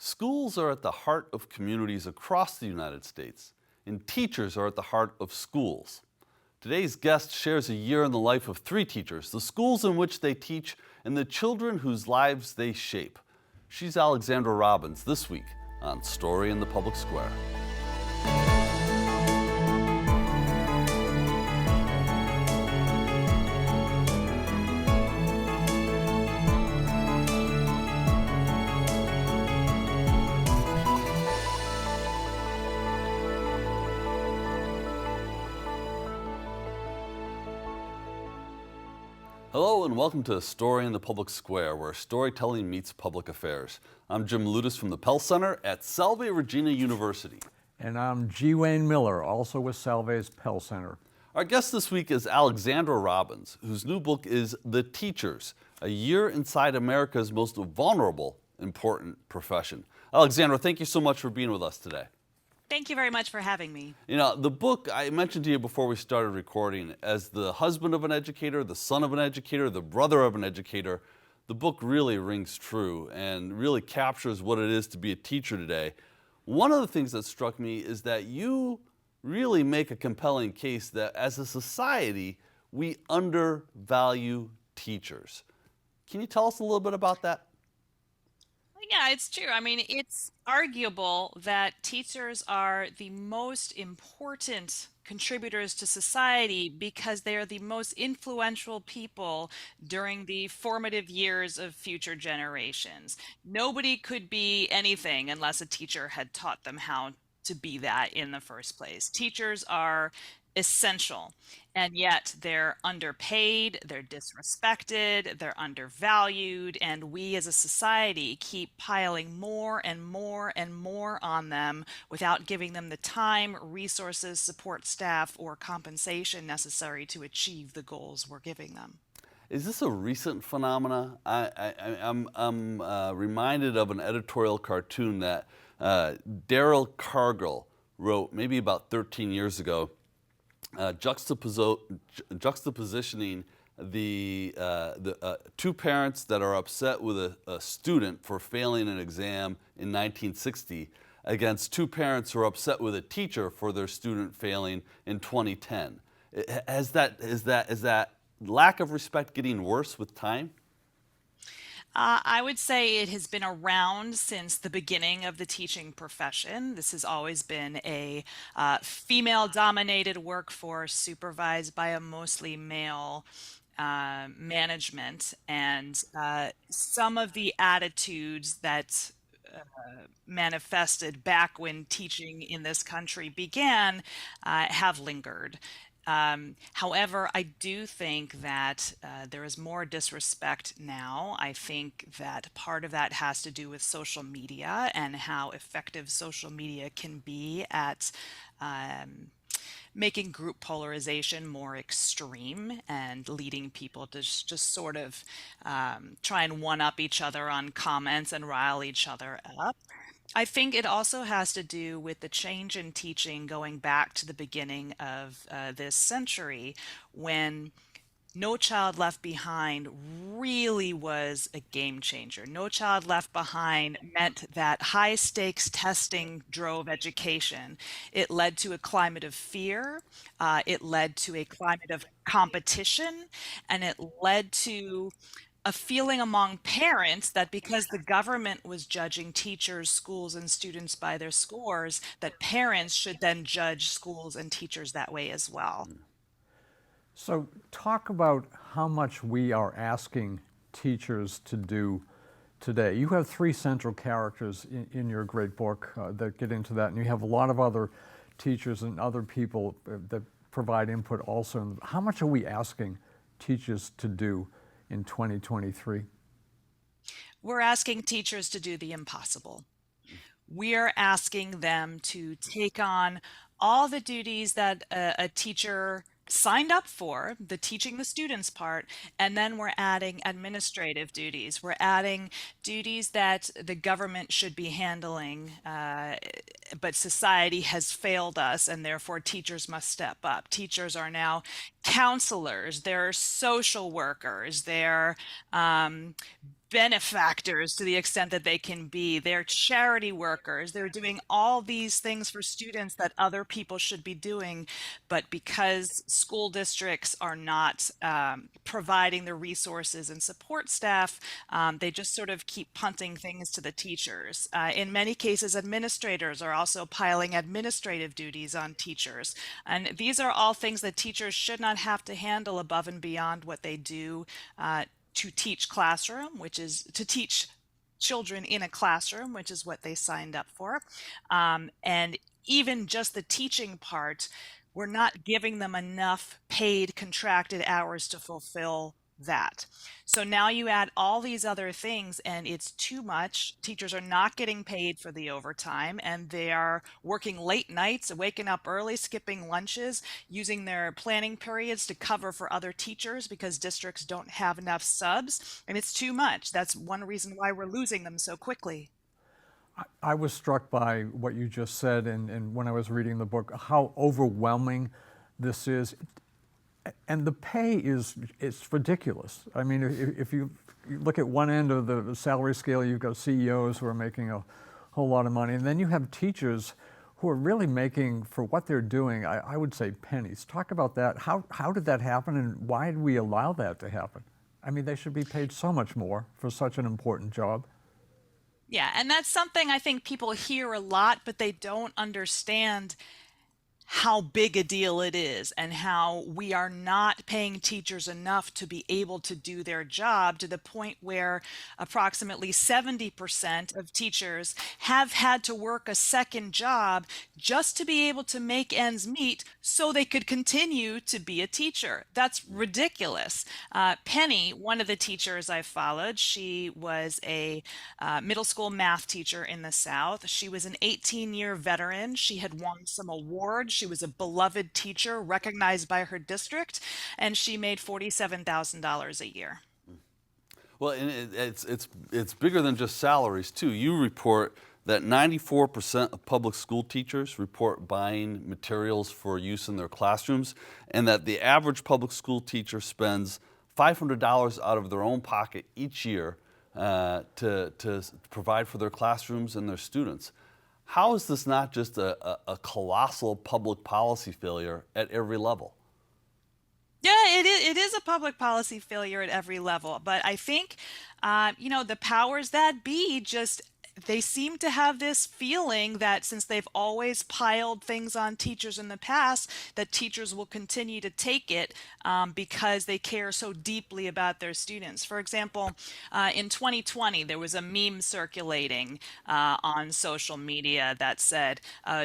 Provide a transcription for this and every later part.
Schools are at the heart of communities across the United States, and teachers are at the heart of schools. Today's guest shares a year in the life of three teachers, the schools in which they teach, and the children whose lives they shape. She's Alexandra Robbins this week on Story in the Public Square. Hello and welcome to Story in the Public Square, where storytelling meets public affairs. I'm Jim Ludis from the Pell Center at Salve Regina University. And I'm G. Wayne Miller, also with Salve's Pell Center. Our guest this week is Alexandra Robbins, whose new book is The Teachers, a year inside America's most vulnerable, important profession. Alexandra, thank you so much for being with us today. Thank you very much for having me. You know, the book, I mentioned to you before we started recording, as the husband of an educator, the son of an educator, the brother of an educator, the book really rings true and really captures what it is to be a teacher today. One of the things that struck me is that you really make a compelling case that as a society, we undervalue teachers. Can you tell us a little bit about that? Yeah, it's true. I mean, it's arguable that teachers are the most important contributors to society because they are the most influential people during the formative years of future generations. Nobody could be anything unless a teacher had taught them how to be that in the first place. Teachers are essential, and yet they're underpaid, they're disrespected, they're undervalued, and we as a society keep piling more and more and more on them without giving them the time, resources, support staff, or compensation necessary to achieve the goals we're giving them. Is this a recent phenomena? I'm reminded of an editorial cartoon that Daryl Cargill wrote maybe about 13 years ago, juxtapositioning the two parents that are upset with a student for failing an exam in 1960 against two parents who are upset with a teacher for their student failing in 2010. Is that lack of respect getting worse with time? I would say it has been around since the beginning of the teaching profession. This has always been a female-dominated workforce supervised by a mostly male management, and some of the attitudes that manifested back when teaching in this country began have lingered. However, I do think that there is more disrespect now. I think that part of that has to do with social media and how effective social media can be at making group polarization more extreme and leading people to just sort of try and one-up each other on comments and rile each other up. I think it also has to do with the change in teaching going back to the beginning of this century, when No Child Left Behind really was a game changer. No Child Left Behind meant that high stakes testing drove education. It led to a climate of fear, it led to a climate of competition, and it led to a feeling among parents that because the government was judging teachers, schools, and students by their scores, that parents should then judge schools and teachers that way as well. So talk about how much we are asking teachers to do today. You have three central characters in your great book that get into that, and you have a lot of other teachers and other people that provide input also. How much are we asking teachers to do in 2023? We're asking teachers to do the impossible. We are asking them to take on all the duties that a teacher signed up for, the teaching the students part, and then we're adding administrative duties. We're adding duties that the government should be handling, but society has failed us, and therefore teachers must step up. Teachers are now counselors, they're social workers, they're benefactors to the extent that they can be. They're charity workers. They're doing all these things for students that other people should be doing. But because school districts are not providing the resources and support staff, they just sort of keep punting things to the teachers. In many cases, administrators are also piling administrative duties on teachers. And these are all things that teachers should not have to handle above and beyond what they do to teach classroom, which is to teach children in a classroom, which is what they signed up for. And even just the teaching part, we're not giving them enough paid contracted hours to fulfill that. So now you add all these other things and it's too much. Teachers are not getting paid for the overtime and they are working late nights, waking up early, skipping lunches, using their planning periods to cover for other teachers because districts don't have enough subs. And it's too much. That's one reason why we're losing them so quickly. I was struck by what you just said, and when I was reading the book, how overwhelming this is. And the pay it's ridiculous. I mean, if you look at one end of the salary scale, you've got CEOs who are making a whole lot of money, and then you have teachers who are really making, for what they're doing, I would say pennies. Talk about that. How did that happen, and why did we allow that to happen? I mean, they should be paid so much more for such an important job. Yeah, and that's something I think people hear a lot, but they don't understand how big a deal it is and how we are not paying teachers enough to be able to do their job, to the point where approximately 70% of teachers have had to work a second job just to be able to make ends meet so they could continue to be a teacher. That's ridiculous. Penny, one of the teachers I followed, she was a middle school math teacher in the South. She was an 18-year veteran. She had won some awards. She was a beloved teacher recognized by her district, and she made $47,000 a year. Well, and it's bigger than just salaries too. You report that 94% of public school teachers report buying materials for use in their classrooms, and that the average public school teacher spends $500 out of their own pocket each year to provide for their classrooms and their students. How is this not just a colossal public policy failure at every level? Yeah, it is a public policy failure at every level. But I think, the powers that be just they seem to have this feeling that since they've always piled things on teachers in the past, that teachers will continue to take it because they care so deeply about their students. For example, in 2020, there was a meme circulating on social media that said,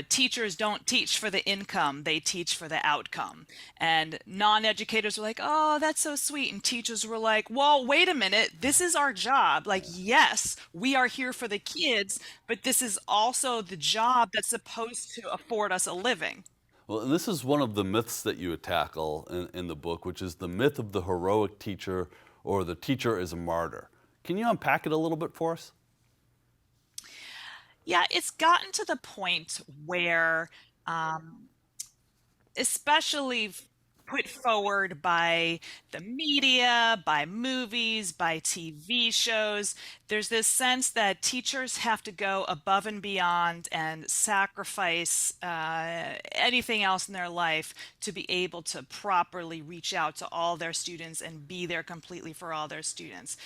teachers don't teach for the income, they teach for the outcome. And non-educators were like, oh, that's so sweet. And teachers were like, well, wait a minute, this is our job. Like, yes, we are here for the kids, but this is also the job that's supposed to afford us a living. Well, and this is one of the myths that you tackle in the book, which is the myth of the heroic teacher, or the teacher is a martyr. Can you unpack it a little bit for us? Yeah, it's gotten to the point where, especially put forward by the media, by movies, by TV shows, there's this sense that teachers have to go above and beyond and sacrifice anything else in their life to be able to properly reach out to all their students and be there completely for all their students.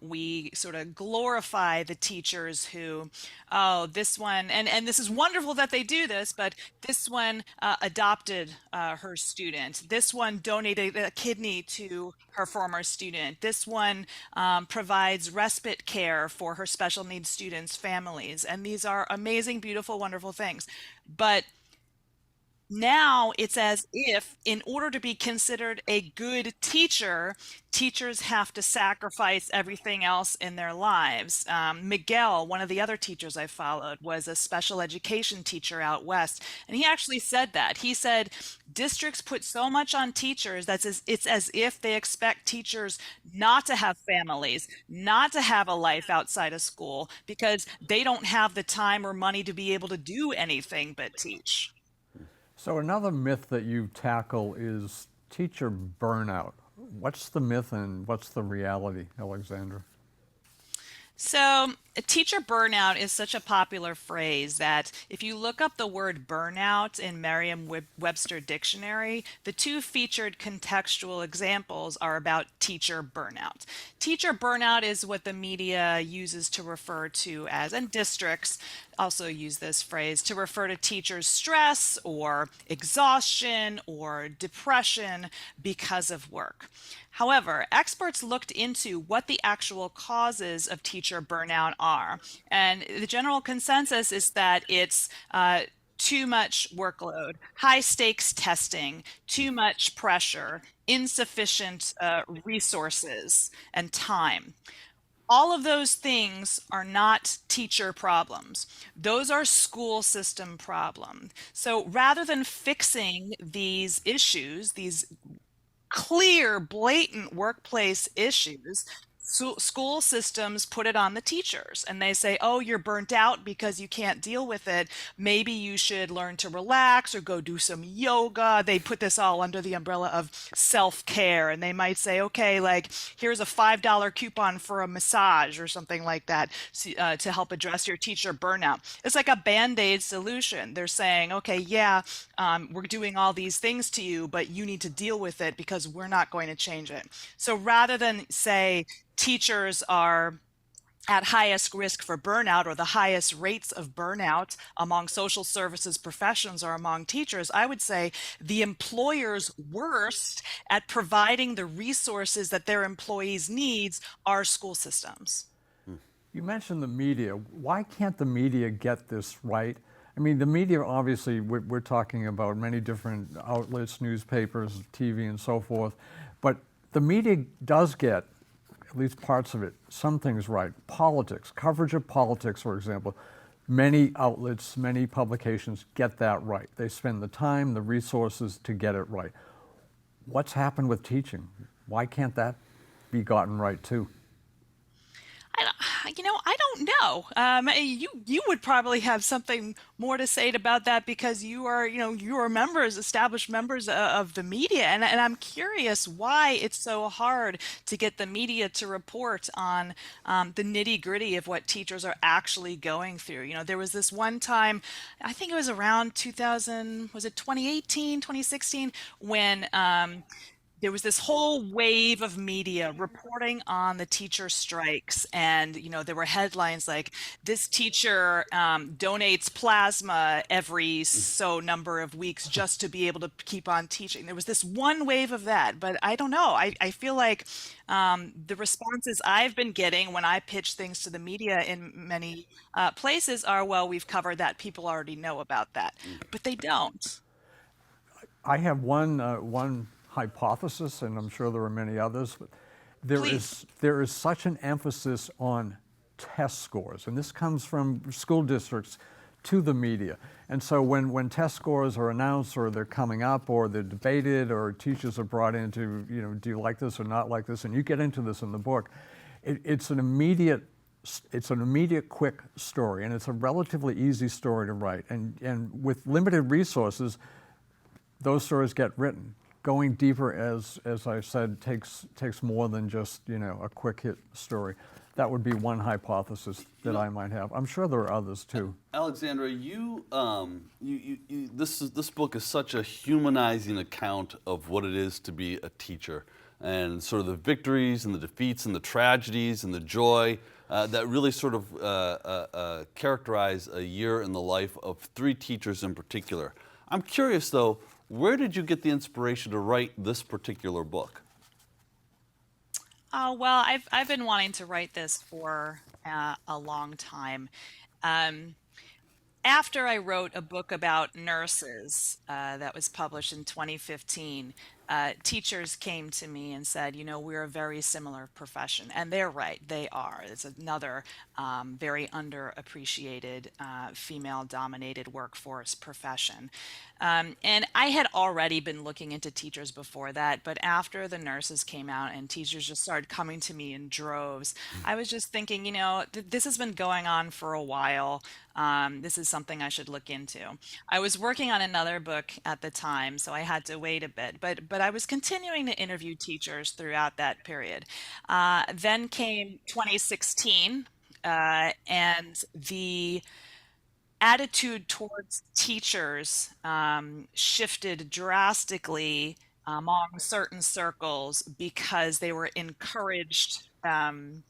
We sort of glorify the teachers who, oh, this one, and this is wonderful that they do this, but this one adopted her student. This one donated a kidney to her former student. This one provides respite care for her special needs students' families. And these are amazing, beautiful, wonderful things. But now it's as if, in order to be considered a good teacher, teachers have to sacrifice everything else in their lives. Miguel, one of the other teachers I followed, was a special education teacher out west. And he actually said that. He said, districts put so much on teachers that it's as if they expect teachers not to have families, not to have a life outside of school, because they don't have the time or money to be able to do anything but teach. So another myth that you tackle is teacher burnout. What's the myth and what's the reality, Alexandra? So, teacher burnout is such a popular phrase that if you look up the word burnout in Merriam-Webster dictionary, the two featured contextual examples are about teacher burnout. Teacher burnout is what the media uses to refer to as, and districts also use this phrase to refer to teachers' stress or exhaustion or depression because of work. However, experts looked into what the actual causes of teacher burnout are, and the general consensus is that it's too much workload, high stakes testing, too much pressure, insufficient resources and time. All of those things are not teacher problems. Those are school system problems. So rather than fixing these issues, these clear, blatant workplace issues, school systems put it on the teachers and they say, oh, you're burnt out because you can't deal with it. Maybe you should learn to relax or go do some yoga. They put this all under the umbrella of self-care. And they might say, okay, like here's a $5 coupon for a massage or something like that to help address your teacher burnout. It's like a Band-Aid solution. They're saying, okay, yeah, we're doing all these things to you, but you need to deal with it because we're not going to change it. So rather than say teachers are at highest risk for burnout or the highest rates of burnout among social services professions or among teachers, I would say the employer's worst at providing the resources that their employees needs are school systems. You mentioned the media. Why can't the media get this right? I mean, the media, obviously, we're talking about many different outlets, newspapers, TV, and so forth, but the media does get, at least parts of it, some things right. Politics, coverage of politics, for example. Many outlets, many publications get that right. They spend the time, the resources to get it right. What's happened with teaching? Why can't that be gotten right too? I don't know. You would probably have something more to say about that because you are members, established members of the media, and I'm curious why it's so hard to get the media to report on the nitty gritty of what teachers are actually going through. There was this one time, I think it was around 2000, was it 2018, 2016, when there was this whole wave of media reporting on the teacher strikes, and there were headlines like this teacher donates plasma every so number of weeks just to be able to keep on teaching. There was this one wave of that, but I don't know. I feel like the responses I've been getting when I pitch things to the media in many places are, well, we've covered that, people already know about that, but they don't. I have one hypothesis, and I'm sure there are many others, but Please. there is such an emphasis on test scores, and this comes from school districts to the media. And so when test scores are announced or they're coming up or they're debated or teachers are brought into, do you like this or not like this? And you get into this in the book. It's an immediate quick story, and it's a relatively easy story to write. And with limited resources, those stories get written. Going deeper, as I said, takes more than just a quick hit story. That would be one hypothesis that I might have. I'm sure there are others too. Alexandra, this book is such a humanizing account of what it is to be a teacher, and sort of the victories and the defeats and the tragedies and the joy that really sort of characterize a year in the life of three teachers in particular. I'm curious though, where did you get the inspiration to write this particular book? Oh, well, I've been wanting to write this for a long time. Um, After I wrote a book about nurses that was published in 2015, teachers came to me and said, we're a very similar profession. And they're right, they are. It's another very underappreciated female-dominated workforce profession. And I had already been looking into teachers before that, but after the nurses came out and teachers just started coming to me in droves, I was just thinking, this has been going on for a while. This is something I should look into. I was working on another book at the time, so I had to wait a bit, but I was continuing to interview teachers throughout that period. Then came 2016. and the attitude towards teachers shifted drastically among certain circles because they were encouraged in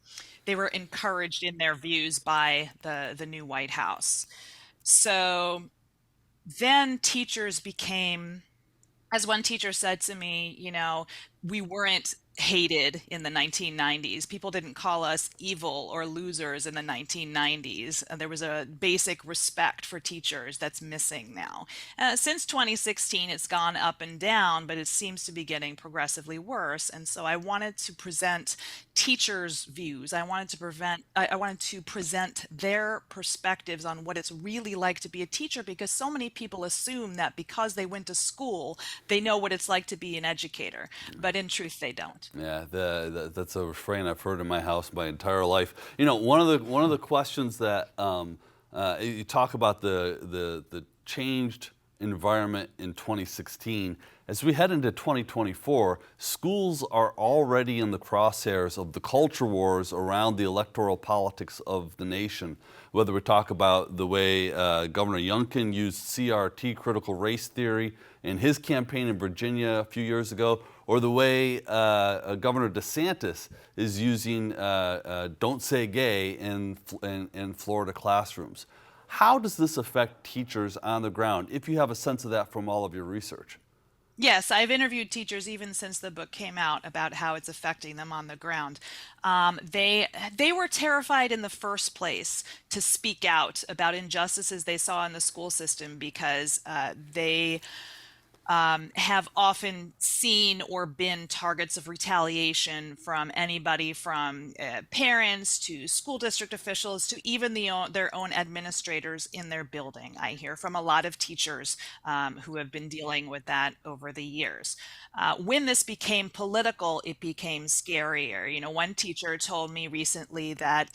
their views by the new White House. So then teachers became, as one teacher said to me, we weren't hated in the 1990s. People didn't call us evil or losers in the 1990s. There was a basic respect for teachers that's missing now. Since 2016, it's gone up and down, but it seems to be getting progressively worse. And so I wanted to present teachers' views. I wanted to present their perspectives on what it's really like to be a teacher, because so many people assume that because they went to school, they know what it's like to be an educator, but in truth, they don't. Yeah, that's a refrain I've heard in my house my entire life. One of the questions that you talk about the changed environment in 2016. As we head into 2024, schools are already in the crosshairs of the culture wars around the electoral politics of the nation. Whether we talk about the way Governor Youngkin used CRT, critical race theory, in his campaign in Virginia a few years ago, or the way Governor DeSantis is using "Don't Say Gay" in Florida classrooms. How does this affect teachers on the ground, if you have a sense of that from all of your research? Yes, I've interviewed teachers even since the book came out about how it's affecting them on the ground. They were terrified in the first place to speak out about injustices they saw in the school system, because they have often seen or been targets of retaliation from anybody from parents to school district officials to even their own administrators in their building. I hear from a lot of teachers who have been dealing with that over the years. When this became political, it became scarier. One teacher told me recently that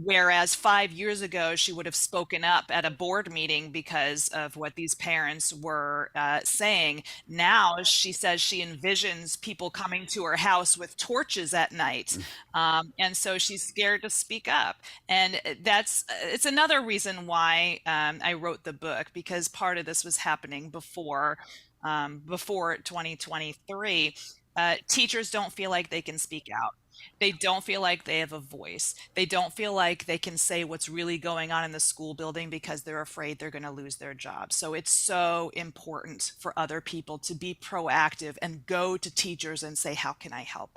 whereas 5 years ago, she would have spoken up at a board meeting because of what these parents were saying. Now she says she envisions people coming to her house with torches at night. And so she's scared to speak up. And it's another reason why I wrote the book, because part of this was happening before 2023. Teachers don't feel like they can speak out. They don't feel like they have a voice. They don't feel like they can say what's really going on in the school building because they're afraid they're going to lose their job. So it's so important for other people to be proactive and go to teachers and say, how can I help?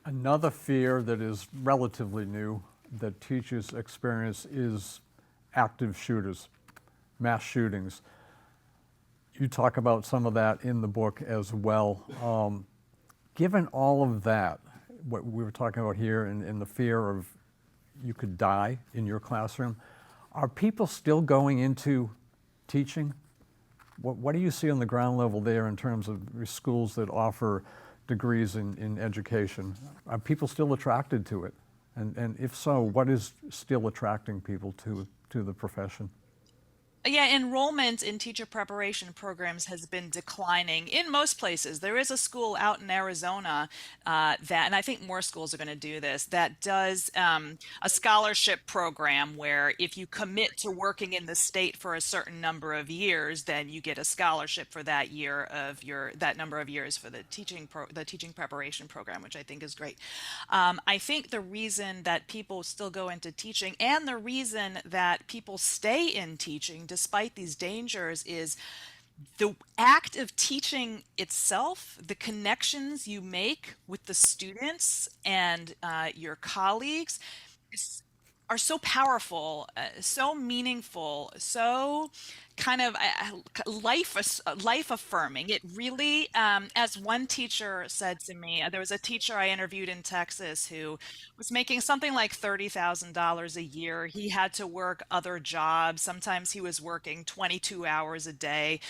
Another fear that is relatively new that teachers experience is active shooters, mass shootings. You talk about some of that in the book as well. Given all of that, what we were talking about here, and the fear of you could die in your classroom, are people still going into teaching? What do you see on the ground level there in terms of schools that offer degrees in education? Are people still attracted to it? And if so, what is still attracting people to the profession? Yeah, enrollment in teacher preparation programs has been declining in most places. There is a school out in Arizona and I think more schools are going to do this, that does a scholarship program where if you commit to working in the state for a certain number of years, then you get a scholarship for that number of years for the teaching preparation program, which I think is great. I think the reason that people still go into teaching, and the reason that people stay in teaching despite these dangers, is the act of teaching itself, the connections you make with the students and your colleagues are so powerful, so meaningful, so kind of life affirming. It really, as one teacher said to me, there was a teacher I interviewed in Texas who was making something like $30,000 a year. He had to work other jobs. Sometimes he was working 22 hours a day.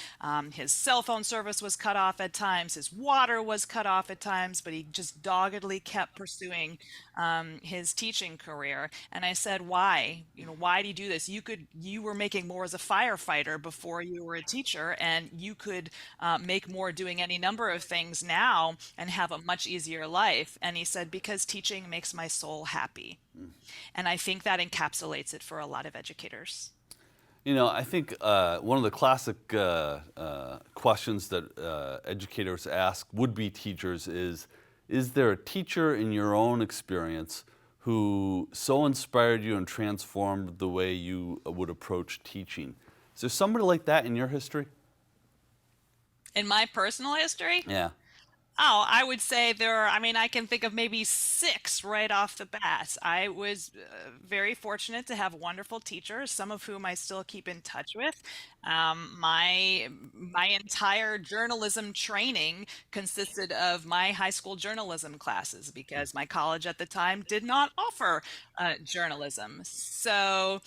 His cell phone service was cut off at times. His water was cut off at times, but he just doggedly kept pursuing his teaching career. And I said, said, why? Why do you do this? You were making more as a firefighter before you were a teacher, and you could make more doing any number of things now and have a much easier life. And he said, because teaching makes my soul happy. And I think that encapsulates it for a lot of educators. I think one of the classic questions that educators ask would-be teachers is there a teacher in your own experience who so inspired you and transformed the way you would approach teaching? Is there somebody like that in your history? In my personal history? Yeah. Oh, I would say I can think of maybe 6 right off the bat. I was very fortunate to have wonderful teachers, some of whom I still keep in touch with. My entire journalism training consisted of my high school journalism classes because my college at the time did not offer journalism. So,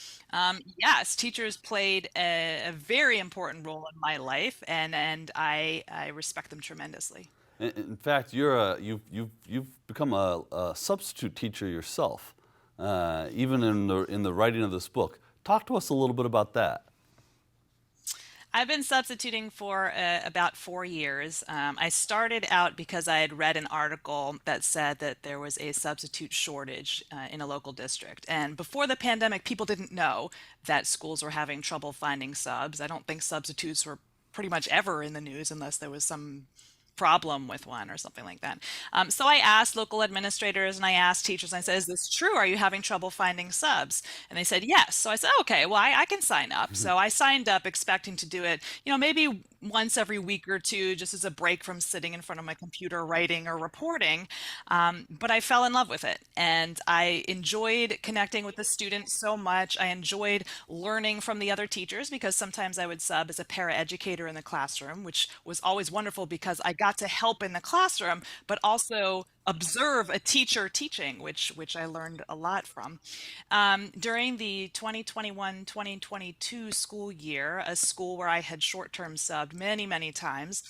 yes, teachers played a very important role in my life, and I respect them tremendously. In fact, you've become a substitute teacher yourself, even in the writing of this book. Talk to us a little bit about that. I've been substituting for about 4 years. I started out because I had read an article that said that there was a substitute shortage in a local district. And before the pandemic, people didn't know that schools were having trouble finding subs. I don't think substitutes were pretty much ever in the news unless there was some problem with one or something like that. So I asked local administrators and I asked teachers, and I said, is this true? Are you having trouble finding subs? And they said, yes. So I said, okay, well, I can sign up. So I signed up expecting to do it, maybe once every week or two, just as a break from sitting in front of my computer writing or reporting. But I fell in love with it. And I enjoyed connecting with the students so much. I enjoyed learning from the other teachers because sometimes I would sub as a paraeducator in the classroom, which was always wonderful because I got to help in the classroom, but also observe a teacher teaching, which I learned a lot from. During the 2021-2022 school year, a school where I had short-term subbed many, many times,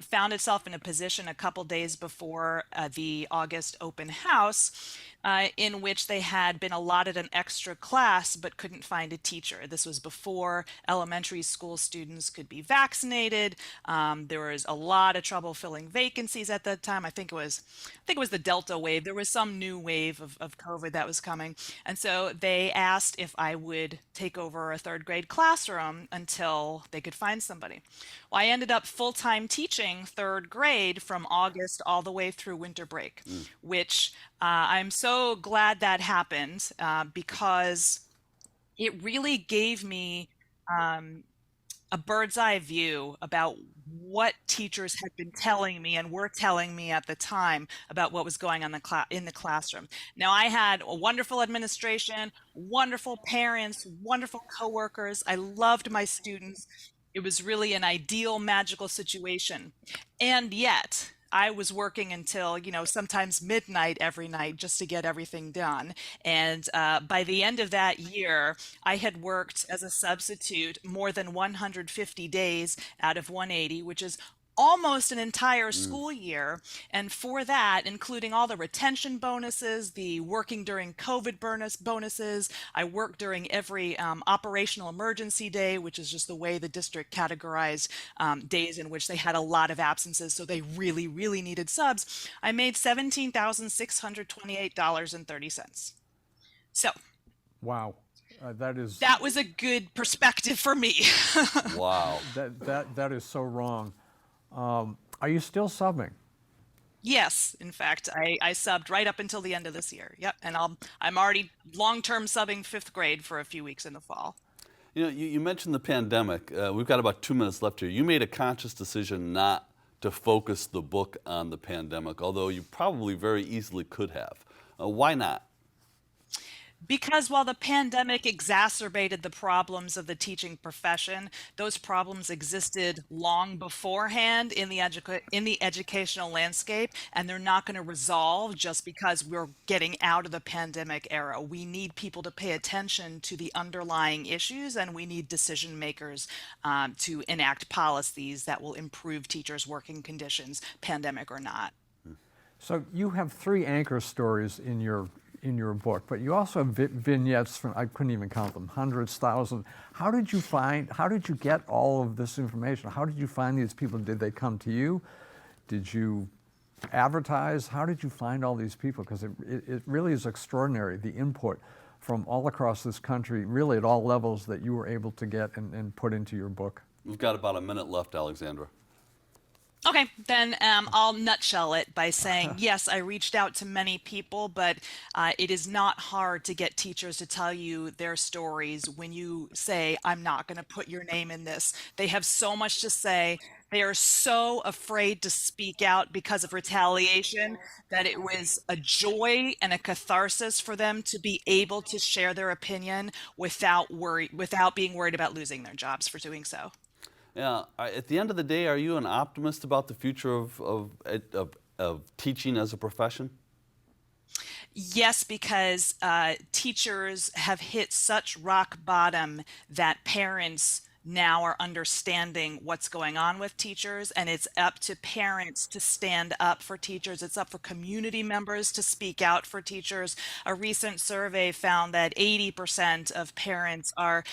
found itself in a position a couple days before the August open house in which they had been allotted an extra class but couldn't find a teacher. This was before elementary school students could be vaccinated. There was a lot of trouble filling vacancies at that time. I think it was the Delta wave. There was some new wave of COVID that was coming. And so they asked if I would take over a 3rd grade classroom until they could find somebody. Well, I ended up full-time teaching 3rd grade from August all the way through winter break, which I'm so glad that happened because it really gave me a bird's eye view about what teachers had been telling me and were telling me at the time about what was going on in the classroom. Now, I had a wonderful administration, wonderful parents, wonderful coworkers. I loved my students. It was really an ideal, magical situation. And yet, I was working until, sometimes midnight every night just to get everything done. And by the end of that year, I had worked as a substitute more than 150 days out of 180, which is almost an entire school year. And for that, including all the retention bonuses, the working during COVID bonuses, I worked during every operational emergency day, which is just the way the district categorized days in which they had a lot of absences. So they really, really needed subs. I made $17,628.30. So. Wow. That was a good perspective for me. Wow. That is so wrong. Are you still subbing? Yes, in fact, I subbed right up until the end of this year. Yep, and I'm already long-term subbing 5th grade for a few weeks in the fall. You mentioned the pandemic. We've got about 2 minutes left here. You made a conscious decision not to focus the book on the pandemic, although you probably very easily could have. Why not? Because while the pandemic exacerbated the problems of the teaching profession, those problems existed long beforehand in the educational landscape, and they're not going to resolve just because we're getting out of the pandemic era. We need people to pay attention to the underlying issues, and we need decision makers to enact policies that will improve teachers' working conditions, pandemic or not. So you have 3 anchor stories in your in your book, but you also have vignettes from, I couldn't even count them, hundreds, thousands. How did you get all of this information? How did you find these people? Did they come to you? Did you advertise? How did you find all these people? Because it really is extraordinary, the input from all across this country, really at all levels, that you were able to get and put into your book. We've got about a minute left, Alexandra. Okay, then I'll nutshell it by saying, yes, I reached out to many people, but it is not hard to get teachers to tell you their stories when you say, I'm not going to put your name in this. They have so much to say. They are so afraid to speak out because of retaliation that it was a joy and a catharsis for them to be able to share their opinion without being worried about losing their jobs for doing so. Yeah. At the end of the day, are you an optimist about the future of teaching as a profession? Yes, because teachers have hit such rock bottom that parents now are understanding what's going on with teachers, and it's up to parents to stand up for teachers. It's up for community members to speak out for teachers. A recent survey found that 80% of parents are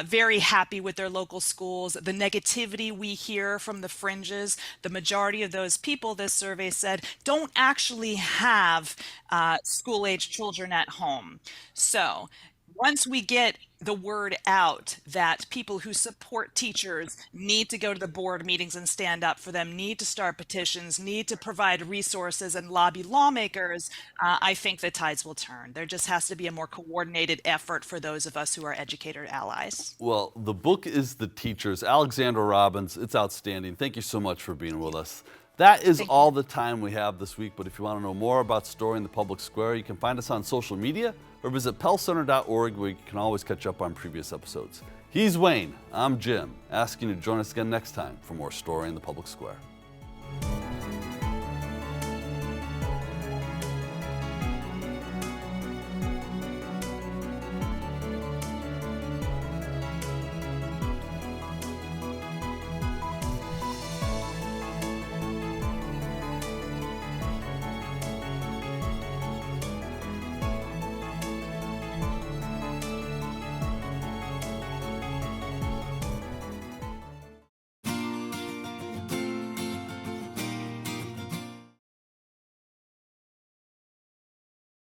very happy with their local schools. The negativity we hear from the fringes, the majority of those people, this survey said, don't actually have school-age children at home. So once we get the word out that people who support teachers need to go to the board meetings and stand up for them, need to start petitions, need to provide resources and lobby lawmakers, I think the tides will turn. There just has to be a more coordinated effort for those of us who are educator allies. Well, the book is The Teachers. Alexandra Robbins, it's outstanding. Thank you so much for being with us. That is all the time we have this week, but if you want to know more about Story in the Public Square, you can find us on social media or visit pellcenter.org, where you can always catch up on previous episodes. He's Wayne, I'm Jim, asking you to join us again next time for more Story in the Public Square.